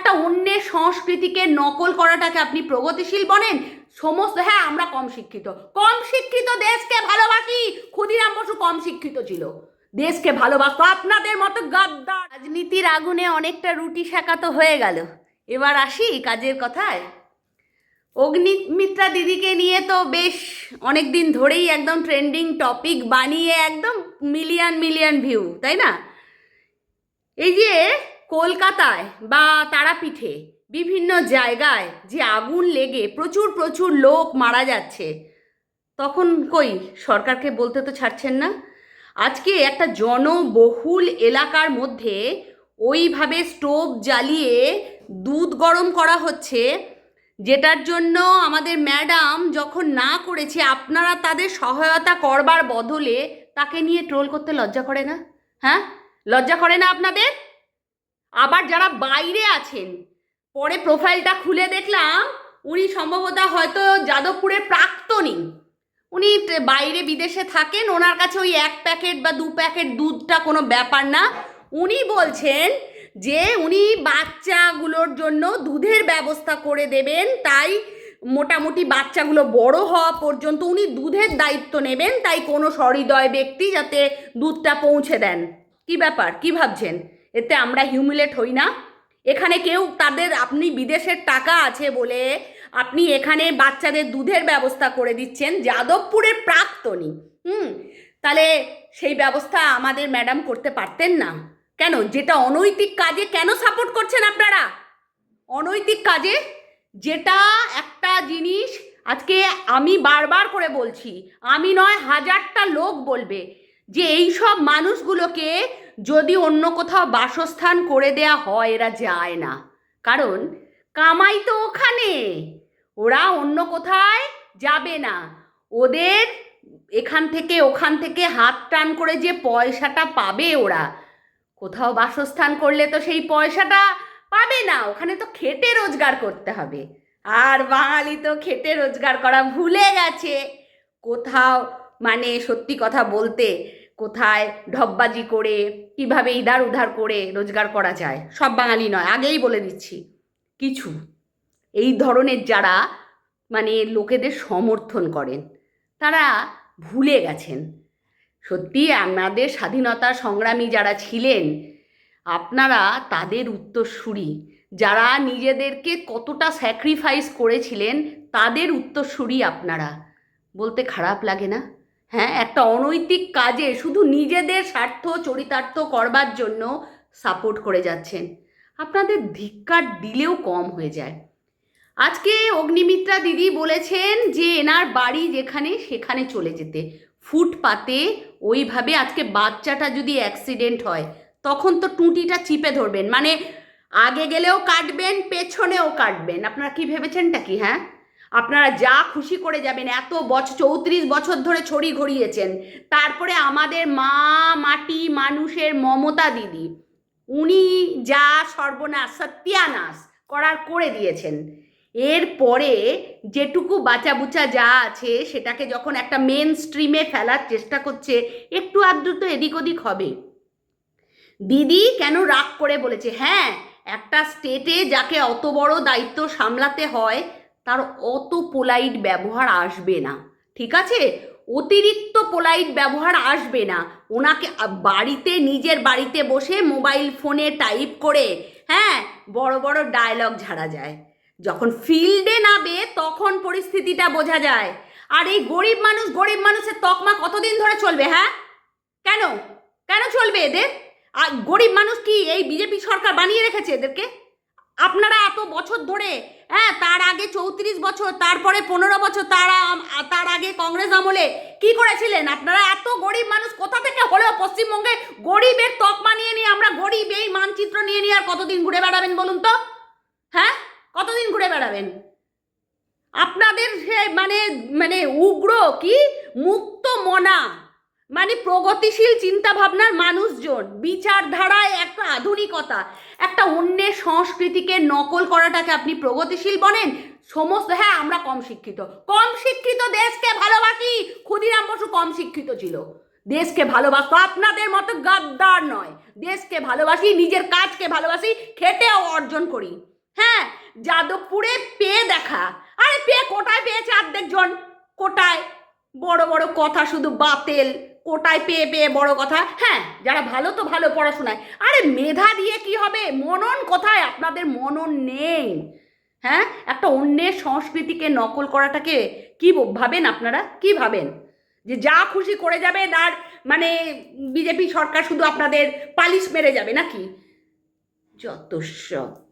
একটা অন্যের সংস্কৃতিকে নকল করাটাকে আপনি প্রগতিশীল বলেন? সমস্ত, হ্যাঁ আমরা কম শিক্ষিত দেশকে ভালোবাসি। ক্ষুদিরাম বসু কম শিক্ষিত ছিল, দেশকে ভালোবাসতো। আপনাদের মতো গাদ্দার রাজনীতির আগুনে অনেকটা রুটি সেকা তো হয়ে গেল, এবার আসি কাজের কথায়। অগ্নিমিত্রা দিদিকে নিয়ে তো বেশ অনেক দিন ধরেই একদম ট্রেন্ডিং টপিক বানিয়ে একদম মিলিয়ন ভিউ, তাই না? এই যে কলকাতায় বা তারাপীঠে বিভিন্ন জায়গায় যে আগুন লেগে প্রচুর লোক মারা যাচ্ছে, তখন কই সরকারকে বলতে তো ছাড়ছেন না। আজকে একটা জনবহুল এলাকার মধ্যে ওইভাবে স্টোভ জ্বালিয়ে দুধ গরম করা হচ্ছে, যেটার জন্য আমাদের ম্যাডাম যখন না করেছে, আপনারা তাদের সহায়তা করবার বদলে তাকে নিয়ে ট্রোল করতে লজ্জা করে না? হ্যাঁ, লজ্জা করে না আপনাদের? আবার যারা বাইরে আছেন, পরে প্রোফাইলটা খুলে দেখলাম উনি সম্ভবত হয়তো যাদবপুরের প্রাক্তনী, উনি বাইরে বিদেশে থাকেন, ওনার কাছে ওই 1 প্যাকেট বা 2 প্যাকেট দুধটা কোনো ব্যাপার না। উনি বলছেন যে উনি বাচ্চাগুলোর জন্য দুধের ব্যবস্থা করে দেবেন, তাই মোটামুটি বাচ্চাগুলো বড় হওয়া পর্যন্ত উনি দুধের দায়িত্ব নেবেন, তাই কোনো সহৃদয় ব্যক্তি যাতে দুধটা পৌঁছে দেন। কি ব্যাপার, কি ভাবছেন? এতে আমরা হিউমিলেট হই না? এখানে কেউ তাদের, আপনি বিদেশের টাকা আছে বলে আপনি এখানে বাচ্চাদের দুধের ব্যবস্থা করে দিচ্ছেন, যাদবপুরের প্রাক্তনী। তাহলে সেই ব্যবস্থা আমাদের ম্যাডাম করতে পারতেন না কেন? যেটা অনৈতিক কাজে কেন সাপোর্ট করছেন আপনারা? অনৈতিক কাজে, যেটা একটা জিনিস আজকে আমি বারবার করে বলছি, আমি নয় হাজারটা লোক বলবে যে এই সব মানুষগুলোকে যদি অন্য কোথাও বাসস্থান করে দেয়া হয়, এরা যায় না। কারণ কামাই তো ওখানে, ওরা অন্য কোথায় যাবে না। ওদের এখান থেকে ওখান থেকে হাত টান করে যে পয়সাটা পাবে, ওরা কোথাও বাসস্থান করলে তো সেই পয়সাটা পাবে না, ওখানে তো খেটে রোজগার করতে হবে। আর বাঙালি তো খেটে রোজগার করা ভুলে গেছে। কোথাও মানে সত্যি কথা বলতে, কোথায় ঢপবাজি করে কিভাবে ইধার উধার করে রোজগার করা যায়, সব বাঙালি নয়, আগেই বলে দিচ্ছি। কিছু এই ধরনের যারা মানে লোকেদের সমর্থন করেন, তারা ভুলে গেছেন। সত্যি আমাদের স্বাধীনতা সংগ্রামী যারা ছিলেন, আপনারা তাদের উত্তরসূরি, যারা নিজেদেরকে কতটা স্যাক্রিফাইস করেছিলেন, তাদের উত্তরসূরি আপনারা। বলতে খারাপ লাগে না? হ্যাঁ, একটা অনৈতিক কাজে শুধু নিজেদের স্বার্থ চরিতার্থ করবার জন্য সাপোর্ট করে যাচ্ছেন। আপনাদের ধিক্কার দিলেও কম হয়ে যায়। আজকে অগ্নিমিত্রা দিদি বলেছেন যে এনার বাড়ি যেখানে সেখানে চলে যেতে, ফুটপাতে ওইভাবে। আজকে বাচ্চাটা যদি অ্যাক্সিডেন্ট হয় তখন তো টুঁটিটা চিপে ধরবেন, মানে আগে গেলেও কাটবেন পেছনেও কাটবেন। আপনারা কি ভেবেছেনটা কি? হ্যাঁ, আপনারা যা খুশি করে যাবেন। এত বছর 34 বছর ধরে ছড়ি ঘড়িয়েছেন, তারপরে আমাদের মা মাটি মানুষের মমতা দিদি, উনি যা সর্বনাশ সত্যানাশ করার করে দিয়েছেন। এরপরে যেটুকু বাঁচাবুচা যা আছে সেটাকে যখন একটা মেন স্ট্রিমে ফেলার চেষ্টা করছে, একটু আধটু তো এদিক ওদিক হবে। দিদি কেন রাগ করে বলেছে, হ্যাঁ একটা স্টেটে যাকে অত বড় দায়িত্ব সামলাতে হয় তার অত পোলাইট ব্যবহার আসবে না, ঠিক আছে? অতিরিক্ত পোলাইট ব্যবহার আসবে না। ওনাকে বাড়িতে, নিজের বাড়িতে বসে মোবাইল ফোনে টাইপ করে হ্যাঁ বড় বড় ডায়লগ ঝাড়া যায়, যখন ফিল্ডে নামবে তখন পরিস্থিতিটা বোঝা যায়। আর এই গরিব মানুষের তকমা কতদিন ধরে চলবে? হ্যাঁ, কেন কেন চলবে এদের? আর গরিব মানুষ কি এই বিজেপি সরকার বানিয়ে রেখেছে এদেরকে? আপনারা এত বছর ধরে, হ্যাঁ তার আগে 34 বছর, তারপরে 15 বছর, তার আগে কংগ্রেস আমলে কি করেছিলেন আপনারা? এত গরিব মানুষ কোথা থেকে হলেও পশ্চিমবঙ্গে গরিবের তকমা নিয়ে নিয়ে, আমরা গরিব এই মানচিত্র নিয়ে নিয়ে আর কতদিন ঘুরে বেড়াবেন বলুন তো? হ্যাঁ, কতদিন ঘুরে বেড়াবেন? আপনাদের সে মানে মানে উগ্র কি মুক্ত মনা, মানে প্রগতিশীল চিন্তা ভাবনার মানুষজন, বিচারধারায় একটা আধুনিকতা, একটা অন্যের সংস্কৃতিকে নকল করাটাকে আপনি প্রগতিশীল বলেন? সমস্ত, হ্যাঁ আমরা কম শিক্ষিত দেশকে ভালোবাসি। ক্ষুদিরাম বসু কম শিক্ষিত ছিল, দেশকে ভালোবাসতো। আপনাদের মতো গাদ্দার নয়, দেশকে ভালোবাসি, নিজের কাজকে ভালোবাসি, খেটেও অর্জন করি। হ্যাঁ, যাদবপুরে পেয়ে দেখা। আরে পেয়ে কোটায় পেয়েছে অর্ধেক জন, কোটায়। বড় বড় কথা শুধু বাতেল, কোটায় পেয়ে পেয়ে বড় কথা। হ্যাঁ, যারা ভালো তো ভালো পড়াশোনায়। আরে মেধা দিয়ে কি হবে? মনন কোথায়? আপনাদের মনন নেই। হ্যাঁ, একটা অন্যের সংস্কৃতিকে নকল করাটাকে কি ভাবেন আপনারা? কি ভাবেন যে যা খুশি করে যাবেন আর মানে বিজেপি সরকার শুধু আপনাদের পালিশ মেরে যাবে নাকি? যত সব।